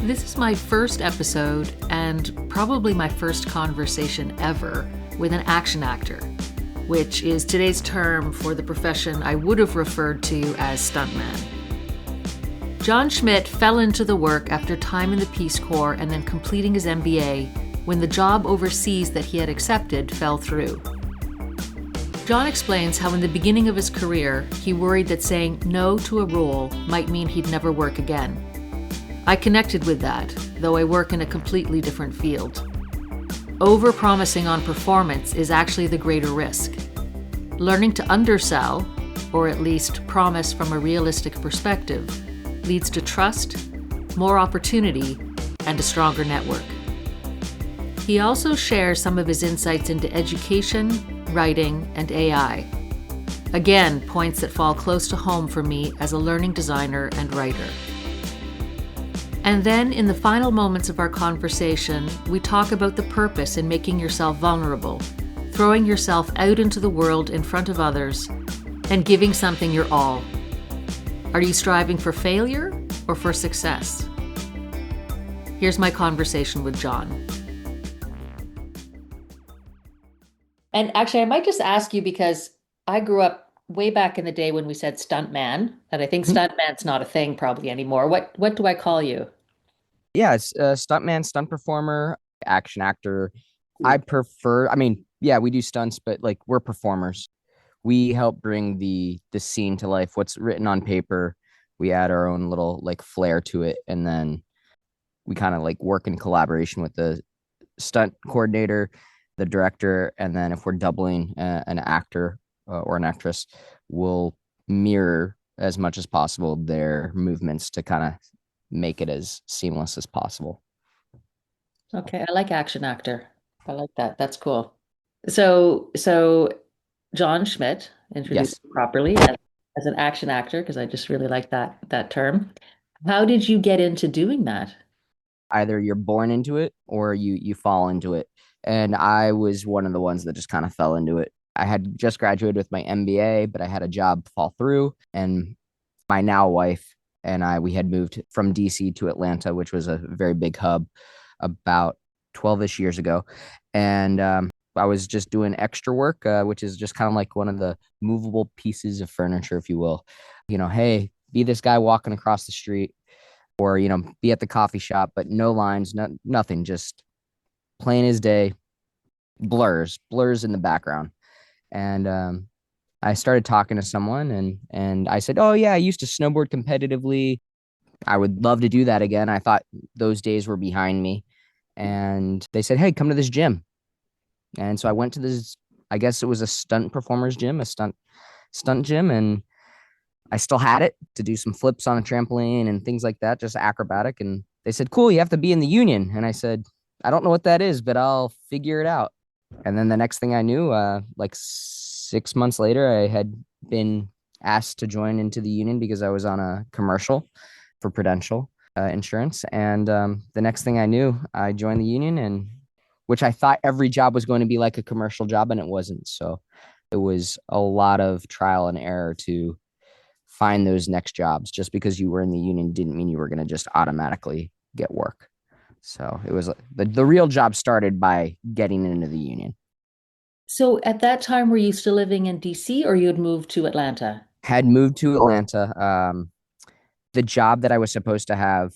This is my first episode and probably my first conversation ever with an action actor, which is today's term for the profession I would have referred to as stuntman. Jon Schmidt fell into the work after time in the Peace Corps and then completing his MBA when the job overseas that he had accepted fell through. Jon explains how in the beginning of his career, he worried that saying no to a role might mean he'd never work again. I connected with that, though I work in a completely different field. Overpromising on performance is actually the greater risk. Learning to undersell, or at least promise from a realistic perspective, leads to trust, more opportunity, and a stronger network. He also shares some of his insights into education, writing, and AI. Again, points that fall close to home for me as a learning designer and writer. And then, in the final moments of our conversation, we talk about the purpose in making yourself vulnerable, throwing yourself out into the world in front of others, and giving something your all. Are you striving for failure or for success? Here's my conversation with Jon. And actually, I might just ask you because I grew up way back in the day when we said stuntman, and I think stuntman's not a thing probably anymore. What do I call you? Yeah, it's stuntman, stunt performer, action actor. Yeah, we do stunts, but like we're performers. We help bring the scene to life. What's written on paper, we add our own little like flair to it, and then we kind of like work in collaboration with the stunt coordinator, the director, and then if we're doubling an actor or an actress, we'll mirror as much as possible their movements to kind of make it as seamless as possible. Okay, I like action actor. I like that. That's cool. So Jon Schmidt, introduced Yes. properly as an action actor, because I just really like that term. How did you get into doing that? Either you're born into it or you fall into it. And I was one of the ones that just kind of fell into it. I had just graduated with my MBA, but I had a job fall through, and my now wife and I we had moved from DC to Atlanta, which was a very big hub, about 12ish years ago. And I was just doing extra work, which is just kind of like one of the movable pieces of furniture, if you will. Hey, be this guy walking across the street, or be at the coffee shop, but no lines, nothing, just plain as day, blurs in the background. And I started talking to someone, and I said, "Oh yeah, I used to snowboard competitively. I would love to do that again." I thought those days were behind me, and they said, "Hey, come to this gym." And so I went to this. I guess it was a stunt performers gym, a stunt gym, and I still had it to do some flips on a trampoline and things like that, just acrobatic. And they said, "Cool, you have to be in the union." And I said, "I don't know what that is, but I'll figure it out." And then the next thing I knew, like 6 months later, I had been asked to join into the union because I was on a commercial for Prudential insurance. And the next thing I knew, I joined the union, and which I thought every job was going to be like a commercial job, and it wasn't. So it was a lot of trial and error to find those next jobs. Just because you were in the union didn't mean you were going to just automatically get work. So it was the real job started by getting into the union. So at that time, were you still living in DC or you had moved to Atlanta? Had moved to Atlanta. The job that I was supposed to have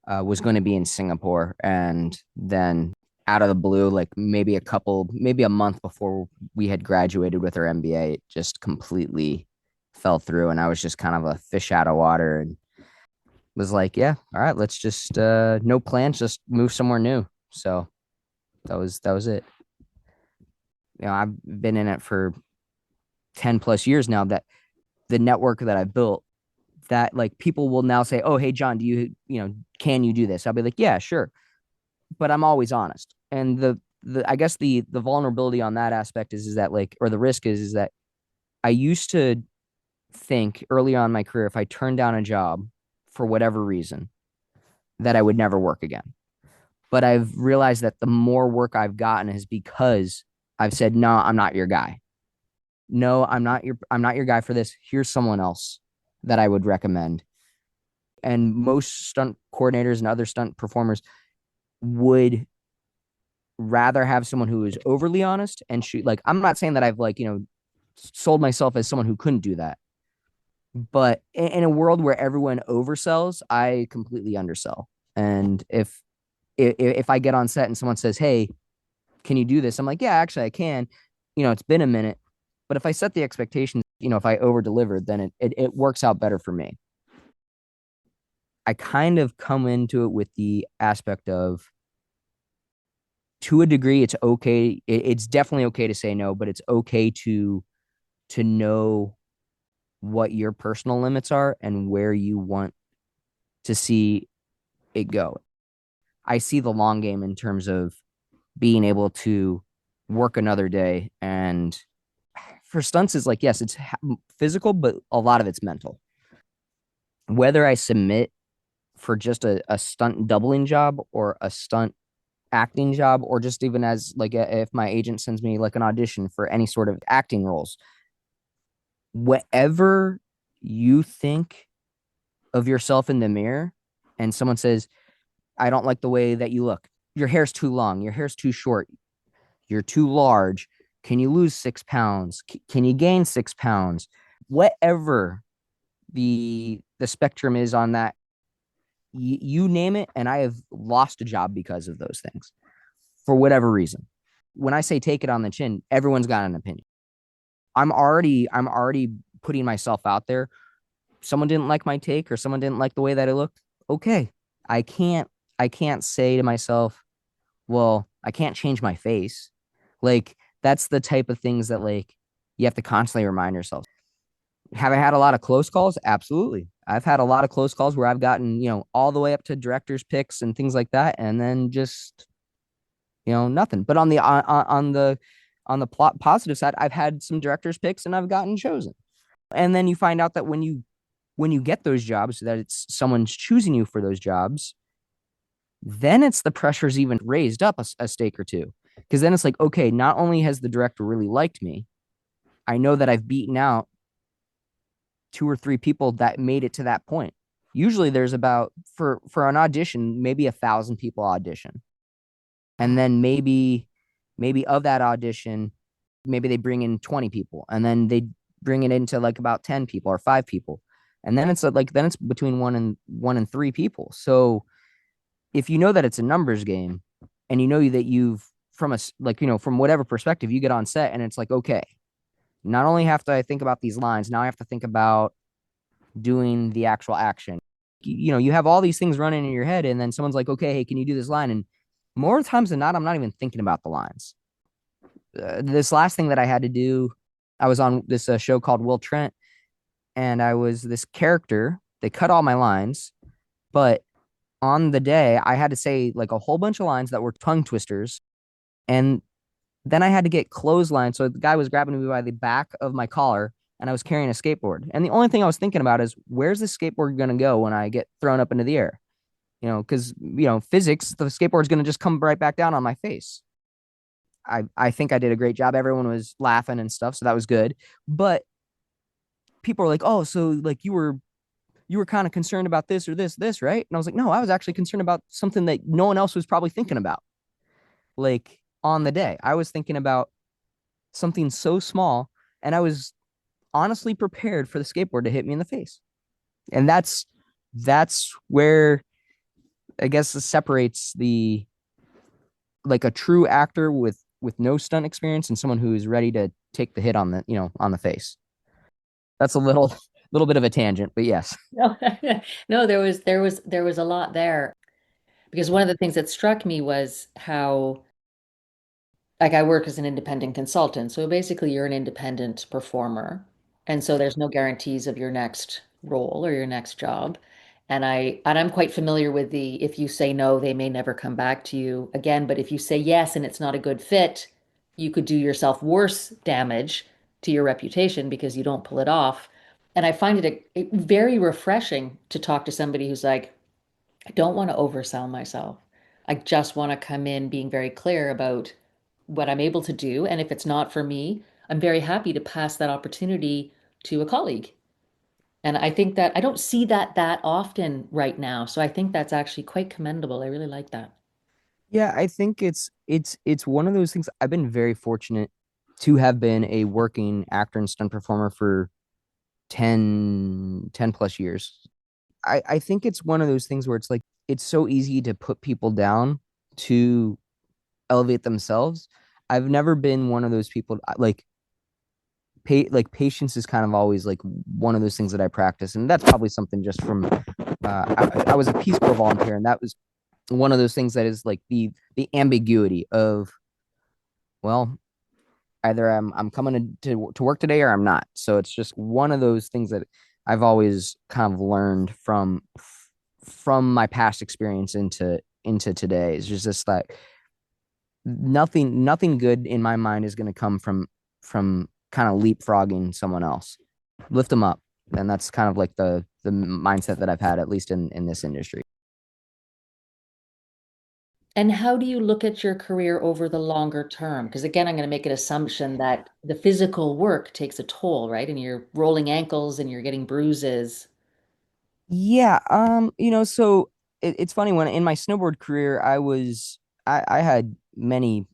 was going to be in Singapore. And then out of the blue, like maybe a month before we had graduated with our MBA, it just completely fell through. And I was just kind of a fish out of water, and was like, yeah, all right, let's just no plans, just move somewhere new. So that was it. I've been in it for 10 plus years now. That the network that I've built, that like people will now say, "Oh, hey Jon, can you do this?" I'll be like, "Yeah, sure." But I'm always honest. And the I guess the vulnerability on that aspect is that, like, or the risk is that I used to think early on in my career, if I turned down a job for whatever reason, that I would never work again. But I've realized that the more work I've gotten is because I've said, "No, I'm not your guy. No, I'm not your guy for this. Here's someone else that I would recommend." And most stunt coordinators and other stunt performers would rather have someone who is overly honest and shoot. Like, I'm not saying that I've like, sold myself as someone who couldn't do that. But in a world where everyone oversells, I completely undersell. And if I get on set and someone says, "Hey, can you do this?" I'm like, "Yeah, actually I can." It's been a minute. But if I set the expectations, if I over deliver, then it works out better for me. I kind of come into it with the aspect of, to a degree, it's okay. It's definitely okay to say no, but it's okay to know what your personal limits are and where you want to see it go. I see the long game in terms of being able to work another day. And for stunts, is like, yes, it's physical, but a lot of it's mental. Whether I submit for just a stunt doubling job or a stunt acting job, or just even as like if my agent sends me like an audition for any sort of acting roles, whatever you think of yourself in the mirror and someone says, "I don't like the way that you look. Your hair's too long. Your hair's too short. You're too large. Can you lose 6 pounds? Can you gain 6 pounds?" Whatever the spectrum is on that, you name it, and I have lost a job because of those things for whatever reason. When I say take it on the chin, everyone's got an opinion. I'm already putting myself out there. Someone didn't like my take, or someone didn't like the way that it looked. Okay. I can't I can't say to myself, well, I can't change my face. Like, that's the type of things that like you have to constantly remind yourself. Have I had a lot of close calls? Absolutely. I've had a lot of close calls where I've gotten, all the way up to director's picks and things like that, and then just, nothing. But on the plot positive side, I've had some director's picks and I've gotten chosen. And then you find out that when you get those jobs, that it's someone's choosing you for those jobs, then it's the pressure's even raised up a stake or two. Because then it's like, okay, not only has the director really liked me, I know that I've beaten out two or three people that made it to that point. Usually there's about, for an audition, maybe 1,000 people audition. And then maybe of that audition, maybe they bring in 20 people, and then they bring it into like about 10 people or 5 people. And then it's between one and three people. So if you know that it's a numbers game, and you know that you've, from a like, from whatever perspective you get on set, and it's like, okay, not only have to I think about these lines, now I have to think about doing the actual action. You have all these things running in your head, and then someone's like, okay, hey, can you do this line? And more times than not, I'm not even thinking about the lines. This last thing that I had to do, I was on this show called Will Trent, and I was this character. They cut all my lines, but on the day, I had to say like a whole bunch of lines that were tongue twisters. And then I had to get clothesline. So the guy was grabbing me by the back of my collar, and I was carrying a skateboard. And the only thing I was thinking about is, where's the skateboard going to go when I get thrown up into the air? Because, physics, the skateboard's going to just come right back down on my face. I think I did a great job. Everyone was laughing and stuff. So that was good. But people were like, oh, so like you were kind of concerned about this or this, right? And I was like, no, I was actually concerned about something that no one else was probably thinking about. Like, on the day, I was thinking about something so small, and I was honestly prepared for the skateboard to hit me in the face. And that's where I guess it separates the like a true actor with no stunt experience and someone who is ready to take the hit on the face. That's a little bit of a tangent, but yes. No, no, there was a lot there, because one of the things that struck me was how, like, I work as an independent consultant. So basically you're an independent performer. And so there's no guarantees of your next role or your next job. And I'm quite familiar with the, if you say no, they may never come back to you again. But if you say yes and it's not a good fit, you could do yourself worse damage to your reputation because you don't pull it off. And I find it very refreshing to talk to somebody who's like, I don't want to oversell myself. I just want to come in being very clear about what I'm able to do. And if it's not for me, I'm very happy to pass that opportunity to a colleague. And I think that I don't see that often right now. So I think that's actually quite commendable. I really like that. Yeah, I think it's one of those things. I've been very fortunate to have been a working actor and stunt performer for 10 plus years. I think it's one of those things where it's like it's so easy to put people down to elevate themselves. I've never been one of those people like patience is kind of always like one of those things that I practice, and that's probably something just from I was a Peace Corps volunteer, and that was one of those things that is like the ambiguity of, well, either I'm coming to work today or I'm not. So it's just one of those things that I've always kind of learned from my past experience into today. It's just like nothing good in my mind is going to come from kind of leapfrogging someone else. Lift them up. And that's kind of like the mindset that I've had, at least in this industry. And how do you look at your career over the longer term? Because again, I'm going to make an assumption that the physical work takes a toll, right? And you're rolling ankles and you're getting bruises. Yeah, so it's funny when in my snowboard career, I had many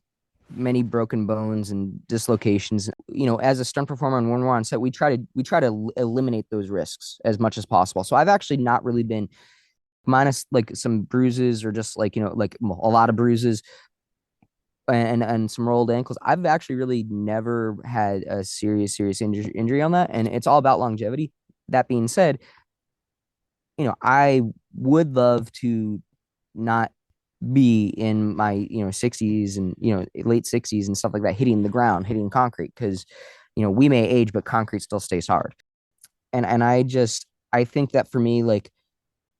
broken bones and dislocations. As a stunt performer and when we're on set, we try to eliminate those risks as much as possible. So I've actually not really been minus like some bruises or just like like a lot of bruises and some rolled ankles. I've actually really never had a serious injury on that, and it's all about longevity. That being said, I would love to not be in my 60s and late 60s and stuff like that, hitting the ground, hitting concrete, because we may age but concrete still stays hard. And I think that for me, like,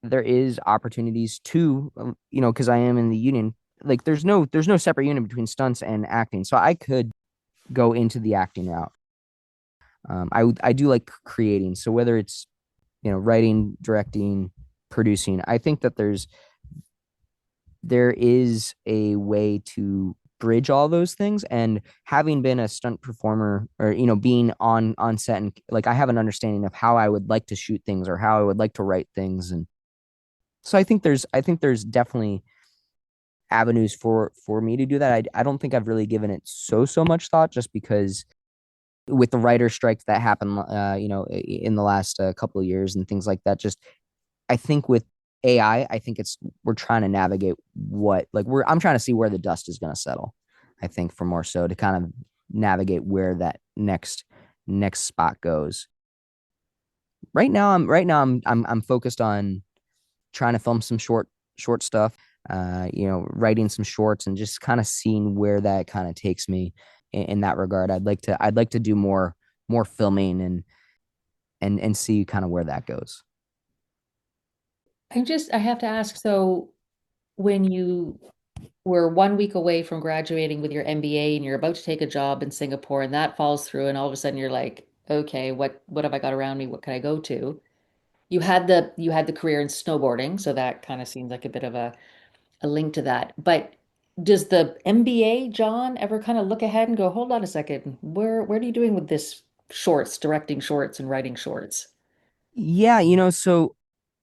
there is opportunities to because I am in the union. Like, there's no separate unit between stunts and acting, so I could go into the acting route. I do like creating, so whether it's writing, directing, producing, I think that there is a way to bridge all those things. And having been a stunt performer, or being on set, and like, I have an understanding of how I would like to shoot things or how I would like to write things. And so I think there's definitely avenues for me to do that. I don't think I've really given it so much thought, just because with the writer strikes that happened in the last couple of years and things like that. Just, I think with AI, I think it's we're trying to navigate what, like, I'm trying to see where the dust is going to settle. I think, for more so, to kind of navigate where that next spot goes. Right now I'm focused on trying to film some short stuff, writing some shorts, and just kind of seeing where that kind of takes me in that regard. I'd like to do more filming and see kind of where that goes. I have to ask, so when you were 1 week away from graduating with your MBA and you're about to take a job in Singapore and that falls through and all of a sudden you're like, okay, what have I got around me? What can I go to? You had the career in snowboarding, so that kind of seems like a bit of a link to that. But does the MBA, John, ever kind of look ahead and go, hold on a second, where are you doing with this shorts, directing shorts and writing shorts? Yeah, so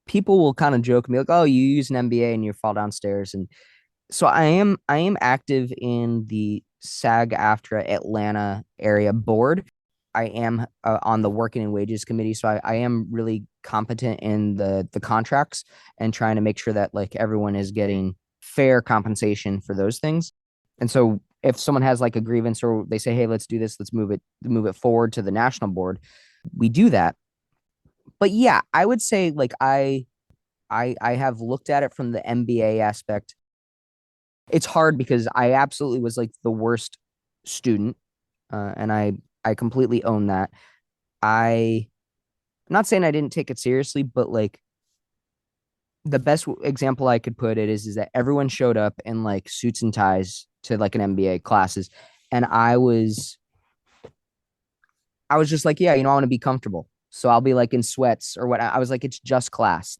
people will kind of joke me like, "Oh, you use an MBA and you fall downstairs." And so I am active in the SAG-AFTRA Atlanta area board. I am on the working and wages committee, so I am really competent in the contracts and trying to make sure that, like, everyone is getting fair compensation for those things. And so if someone has like a grievance, or they say, "Hey, let's do this, let's move it forward to the national board," we do that. But yeah, I would say, like, I have looked at it from the MBA aspect. It's hard because I absolutely was like the worst student, and I completely own that. I'm not saying I didn't take it seriously, but like, the best example I could put it is that everyone showed up in like suits and ties to like an MBA classes, and I was just like, yeah, I want to be comfortable, so I'll be like in sweats or what. I was like, it's just class.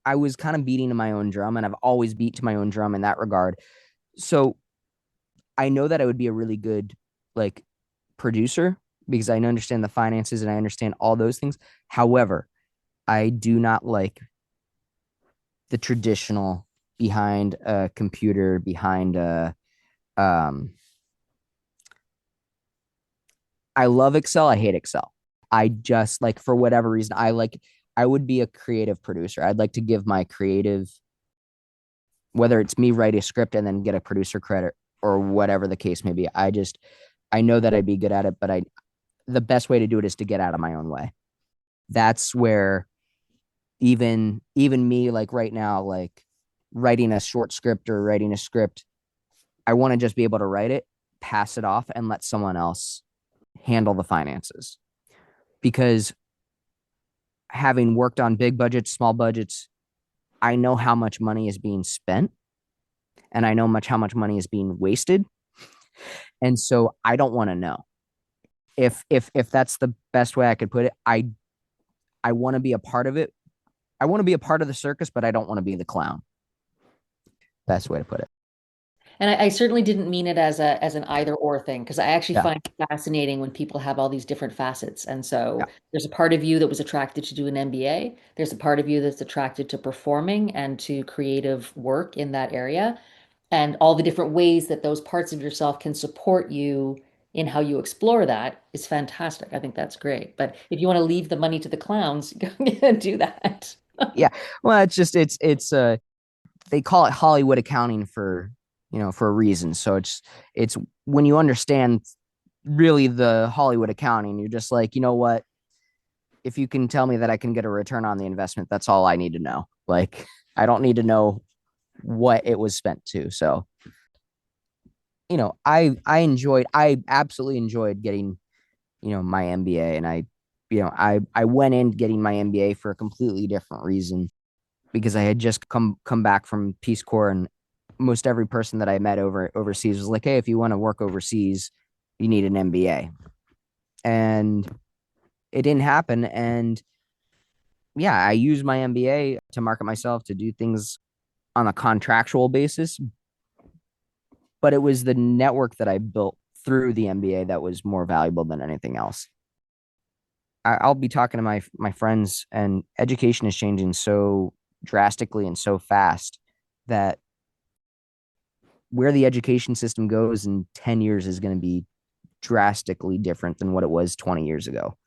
I was kind of beating to my own drum, and I've always beat to my own drum in that regard. So I know that I would be a really good, like, producer, because I understand the finances and I understand all those things. However, I do not like the traditional behind a computer, behind a um I love Excel, I hate Excel. I just like, for whatever reason, I would be a creative producer. I'd like to give my creative, whether it's me write a script and then get a producer credit or whatever the case may be. I know that I'd be good at it, but I the best way to do it is to get out of my own way. That's where even me, like right now, like writing a short script or writing a script, I want to just be able to write it, pass it off, and let someone else handle the finances. Because having worked on big budgets, small budgets, I know how much money is being spent and I know how much money is being wasted. And so I don't want to know. If that's the best way I could put it, I want to be a part of it. I want to be a part of the circus, but I don't want to be the clown. Best way to put it. And I certainly didn't mean it as a as an either or thing, because I actually Yeah. find it fascinating when people have all these different facets. And so Yeah. there's a part of you that was attracted to do an MBA. There's a part of you that's attracted to performing and to creative work in that area. And all the different ways that those parts of yourself can support you in how you explore that is fantastic. I think that's great. But if you want to leave the money to the clowns, go and do that. Yeah. Well, it's they call it Hollywood accounting for a reason. So it's when you understand really the Hollywood accounting, you're just like, you know what? If you can tell me that I can get a return on the investment, that's all I need to know. Like, I don't need to know what it was spent to. So, I absolutely enjoyed getting, my MBA. And I went in getting my MBA for a completely different reason, because I had just come back from Peace Corps, and most every person that I met overseas was like, "Hey, if you want to work overseas, you need an MBA." And it didn't happen. And yeah, I used my MBA to market myself, to do things on a contractual basis, but it was the network that I built through the MBA that was more valuable than anything else. I'll be talking to my friends, and education is changing so drastically and so fast that where the education system goes in 10 years is going to be drastically different than what it was 20 years ago.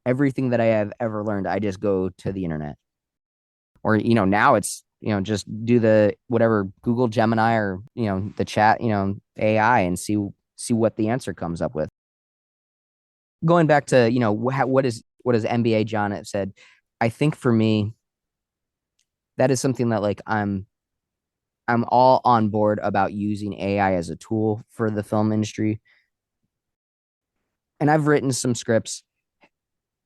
Everything that I have ever learned, I just go to the internet. Or, now it's, just do the whatever Google Gemini or, the chat, AI, and see what the answer comes up with. Going back to, what is MBA John have said, I think for me, that is something that, like, I'm all on board about using AI as a tool for the film industry. And I've written some scripts,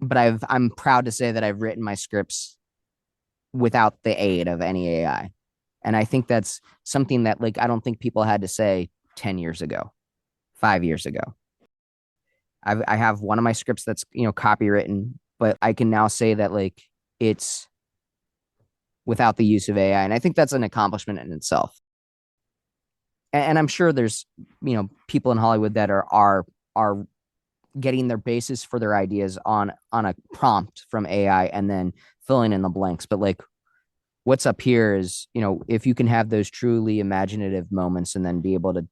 but I'm proud to say that I've written my scripts without the aid of any AI. And I think that's something that, like, I don't think people had to say 10 years ago, 5 years ago. I have one of my scripts that's, copywritten, but I can now say that, like, it's without the use of AI. And I think that's an accomplishment in itself. And I'm sure there's, people in Hollywood that are getting their basis for their ideas on a prompt from AI and then filling in the blanks. But, like, what's up here is, if you can have those truly imaginative moments and then be able to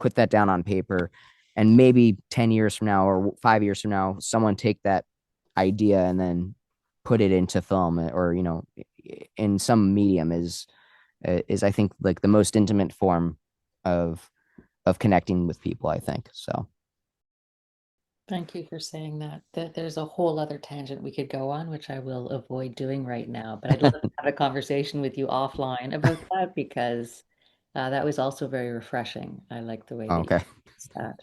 put that down on paper, and maybe 10 years from now or 5 years from now, someone take that idea and then put it into film, or, in some medium, is I think, like, the most intimate form of connecting with people, I think. So Thank you for saying that. There's a whole other tangent we could go on, which I will avoid doing right now. But I'd love to have a conversation with you offline about that, because that was also very refreshing. I like the way that you okay. did that.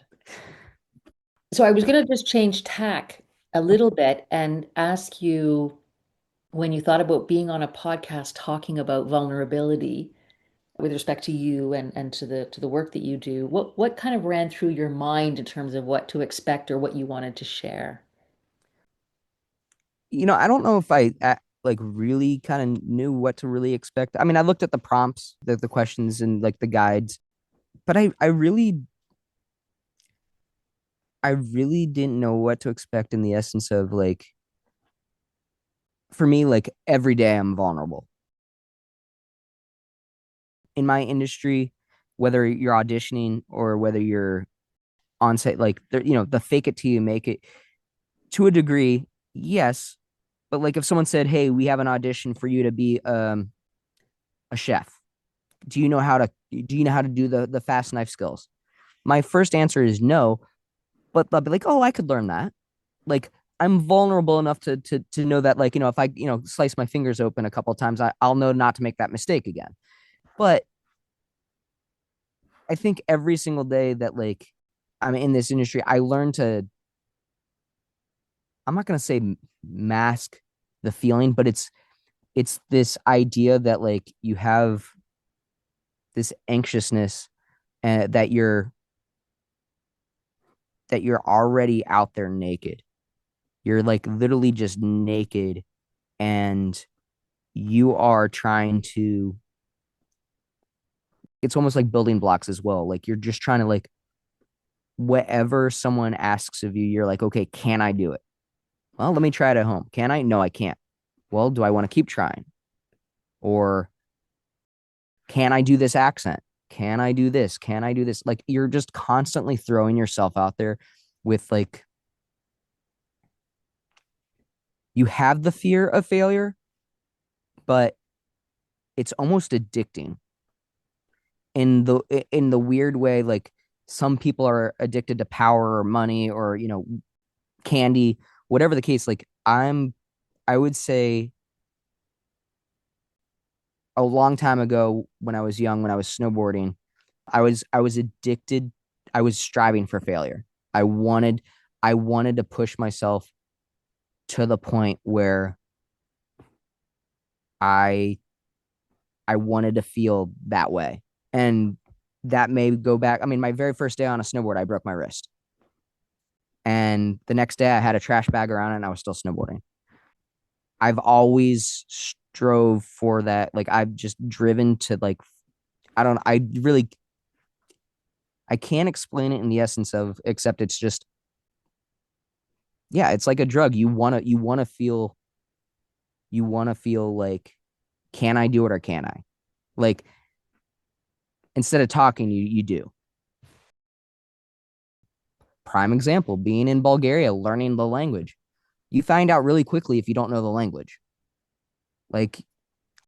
So I was going to just change tack a little bit and ask you, when you thought about being on a podcast talking about vulnerability with respect to you and to the work that you do, what kind of ran through your mind in terms of what to expect or what you wanted to share? I don't know if I like really kind of knew what to really expect. I mean, I looked at the prompts, the questions, and, like, the guides, but I I really didn't know what to expect in the essence of like, for me, like every day I'm vulnerable in my industry, whether you're auditioning or whether you're on set, like, the fake it till you make it to a degree, yes. But like if someone said, hey, we have an audition for you to be a chef, do you know how to do the fast knife skills? My first answer is no, but they'll be like, oh, I could learn that. Like I'm vulnerable enough to know that, like, if I, slice my fingers open a couple of times, I'll know not to make that mistake again. But I think every single day that, like, I'm in this industry, I learn to, I'm not going to say mask the feeling, but it's this idea that, like, you have this anxiousness, and that you're already out there naked. You're like literally just naked, and you are trying to, it's almost like building blocks as well. Like you're just trying to, like, whatever someone asks of you, you're like, okay, can I do it? Well, let me try it at home. Can I? No, I can't. Well, do I want to keep trying? Or can I do this accent? Can I do this? Can I do this? Like you're just constantly throwing yourself out there with, like, you have the fear of failure, but it's almost addicting in the weird way. Like some people are addicted to power or money or, candy, whatever the case. Like I would say a long time ago when I was young, when I was snowboarding, I was addicted. I was striving for failure. I wanted I wanted to push myself to the point where I I wanted to feel that way. And that may go back. I mean, my very first day on a snowboard, I broke my wrist. And the next day I had a trash bag around it and I was still snowboarding. I've always strove for that. Like I've just driven to, like, I can't explain it in the essence of, except it's just, yeah, it's like a drug. You want to feel like, can I do it or can I? Like instead of talking, you do. Prime example, being in Bulgaria, learning the language. You find out really quickly if you don't know the language. Like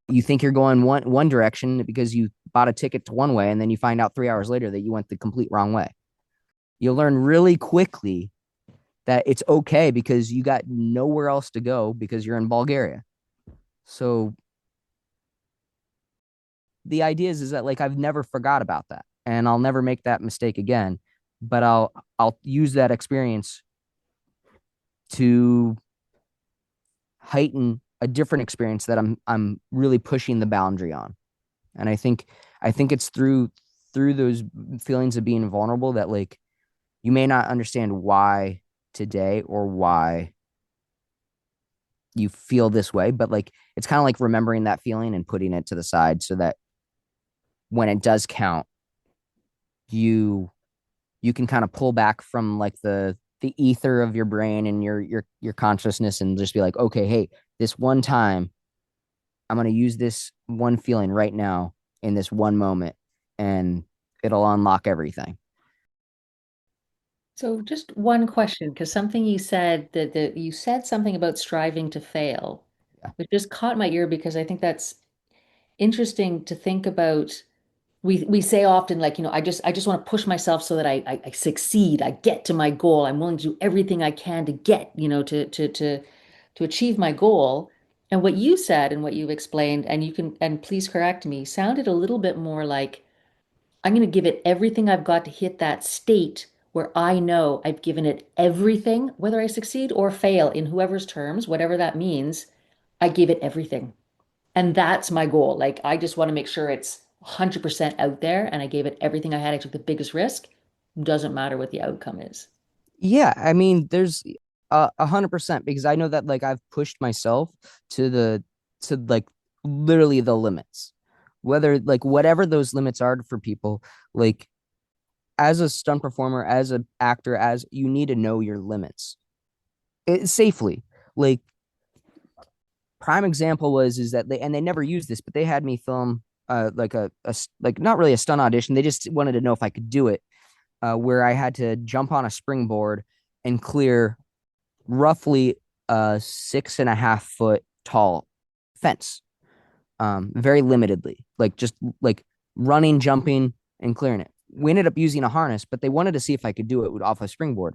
you think you're going one direction because you bought a ticket to one way, and then you find out 3 hours later that you went the complete wrong way. You'll learn really quickly that it's okay because you got nowhere else to go because you're in Bulgaria. So the idea is that, like, I've never forgot about that, and I'll never make that mistake again. But I'll use that experience to heighten a different experience that I'm really pushing the boundary on. And I think it's through those feelings of being vulnerable that, like, you may not understand why today or why you feel this way, but, like, it's kind of like remembering that feeling and putting it to the side so that when it does count, you you can kind of pull back from, like, the ether of your brain and your consciousness, and just be like, okay, hey, this one time I'm going to use this one feeling right now in this one moment, and it'll unlock everything. So just one question, because something you said that you said something about striving to fail, Yeah. which just caught my ear because I think that's interesting to think about. We say often, like, I just want to push myself so that I succeed, I get to my goal. I'm willing to do everything I can to get, to achieve my goal. And what you said and what you've explained, and you can, and please correct me, sounded a little bit more like I'm going to give it everything I've got to hit that state where I know I've given it everything, whether I succeed or fail in whoever's terms, whatever that means, I gave it everything. And that's my goal. Like, I just want to make sure it's 100% out there and I gave it everything I had. I took the biggest risk. Doesn't matter what the outcome is. Yeah, I mean, there's 100%, because I know that, like, I've pushed myself to like literally the limits, whether, like, whatever those limits are for people. Like as a stunt performer, as an actor, as you need to know your limits safely. Like, prime example is that they never used this, but they had me film like like not really a stunt audition. They just wanted to know if I could do it, where I had to jump on a springboard and clear roughly a 6.5 foot tall fence, very limitedly, like just like running, jumping, and clearing it. We ended up using a harness, but they wanted to see if I could do it off a springboard,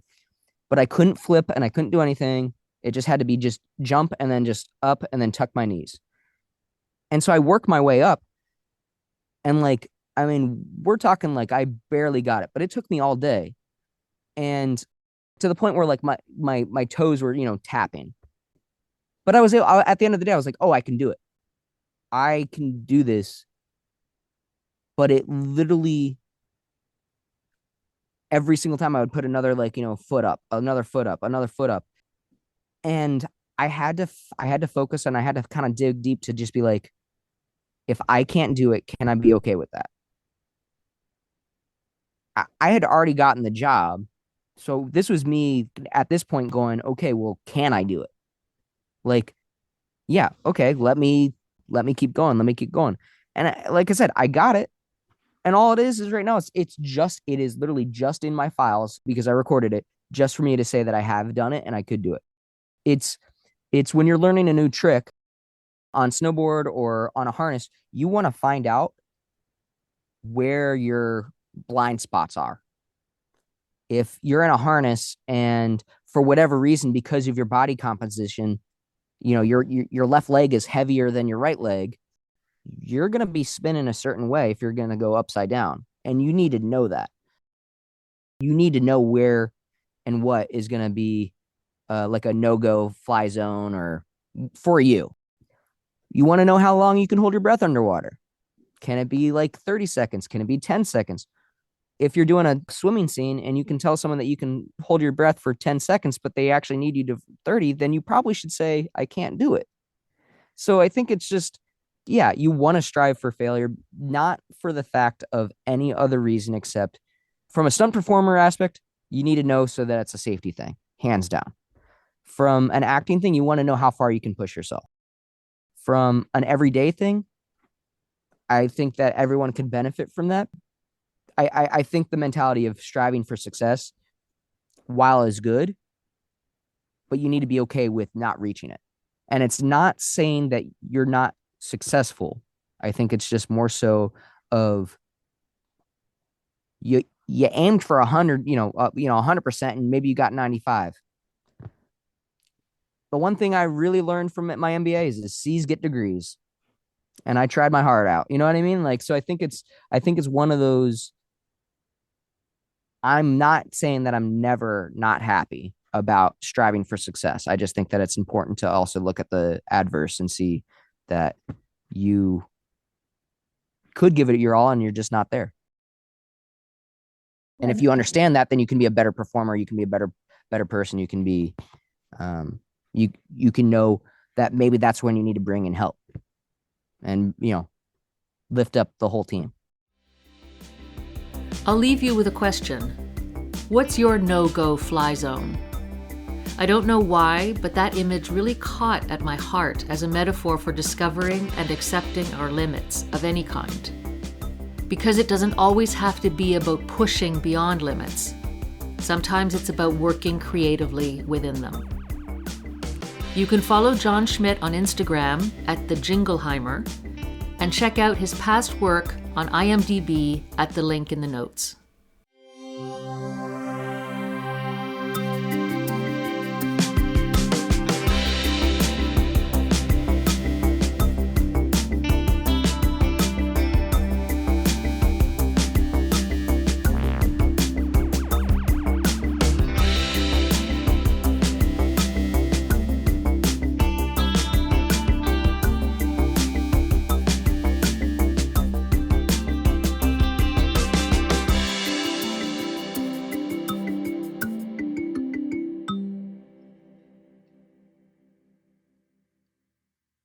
but I couldn't flip and I couldn't do anything. It just had to be just jump and then just up and then tuck my knees. And so I worked my way up, and like, I mean, we're talking like I barely got it, but it took me all day. And to the point where like my toes were, tapping. But at the end of the day, I was like, oh, I can do it. I can do this. But it literally, every single time I would put another, like, foot up, another foot up, another foot up. And I had to focus, and I had to kind of dig deep to just be like, if I can't do it, can I be okay with that? I had already gotten the job. So this was me at this point going, okay, well, can I do it? Like, yeah, okay, let me keep going. Let me keep going. And like I said, I got it. And all it is right now, it is literally just in my files because I recorded it just for me to say that I have done it and I could do it. It's when you're learning a new trick on snowboard or on a harness, you want to find out where your blind spots are. If you're in a harness and for whatever reason, because of your body composition, your left leg is heavier than your right leg, you're going to be spinning a certain way if you're going to go upside down. And you need to know that. You need to know where and what is going to be like a no-go fly zone or for you. You want to know how long you can hold your breath underwater. Can it be like 30 seconds? Can it be 10 seconds? If you're doing a swimming scene and you can tell someone that you can hold your breath for 10 seconds, but they actually need you to 30, then you probably should say, I can't do it. So I think it's just, yeah, you want to strive for failure, not for the fact of any other reason except from a stunt performer aspect, you need to know so that it's a safety thing, hands down. From an acting thing, you want to know how far you can push yourself. From an everyday thing, I think that everyone can benefit from that. I think the mentality of striving for success, while is good, but you need to be okay with not reaching it. And it's not saying that you're not successful. I think it's just more so of you aimed for 100, 100%, and maybe you got 95. The one thing I really learned from my MBA is C's get degrees, and I tried my heart out. You know what I mean? Like, so I think it's one of those. I'm not saying that I'm never not happy about striving for success. I just think that it's important to also look at the adverse and see that you could give it your all and you're just not there. And if you understand that, then you can be a better performer. You can be a better person. You can be, you can know that maybe that's when you need to bring in help and, lift up the whole team. I'll leave you with a question. What's your no-go fly zone? I don't know why, but that image really caught at my heart as a metaphor for discovering and accepting our limits of any kind. Because it doesn't always have to be about pushing beyond limits. Sometimes it's about working creatively within them. You can follow Jon Schmidt on Instagram at the Jingleheimer and check out his past work on IMDb at the link in the notes.